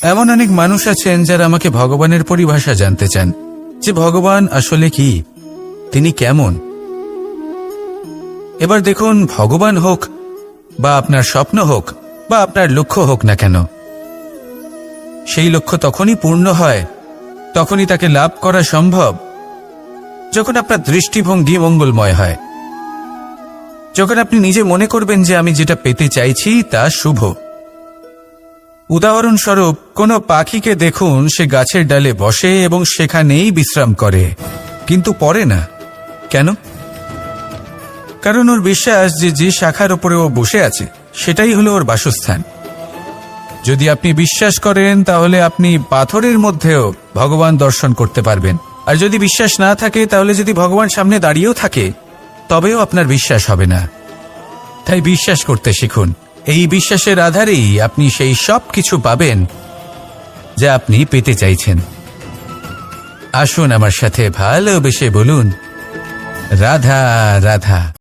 এমন অনেক মানুষ আছেন যারা আমাকে ভগবানের পরিভাষা জানতে চান, যে ভগবান আসলে কি, তিনি কেমন। এবার দেখুন, ভগবান হোক বা আপনার স্বপ্ন হোক বা আপনার লক্ষ্য হোক না কেন, সেই লক্ষ্য তখনই পূর্ণ হয়, তখনই তাকে লাভ করা সম্ভব যখন আপনার দৃষ্টিভঙ্গি মঙ্গলময় হয়, যখন আপনি নিজে মনে করবেন যে আমি যেটা পেতে চাইছি তা শুভ। উদাহরণস্বরূপ, কোনো পাখিকে দেখুন, সে গাছের ডালে বসে এবং সেখানেই বিশ্রাম করে, কিন্তু পড়ে না। কেন? কারণ ওর বিশ্বাস যে যে শাখার উপরে ও বসে আছে সেটাই হলো ওর বাসস্থান। যদি আপনি বিশ্বাস করেন তাহলে আপনি পাথরের মধ্যেও ভগবান দর্শন করতে পারবেন, আর যদি বিশ্বাস না থাকে তাহলে যদি ভগবান সামনে দাঁড়িয়েও থাকে তবেও আপনার বিশ্বাস হবে না। তাই বিশ্বাস করতে শিখুন। এই বিশ্বাসের আধারেই আপনি সেই সব কিছু পাবেন যা আপনি পেতে চাইছেন। আসুন আমার সাথে ভালোবেসে বলুন, রাধা রাধা।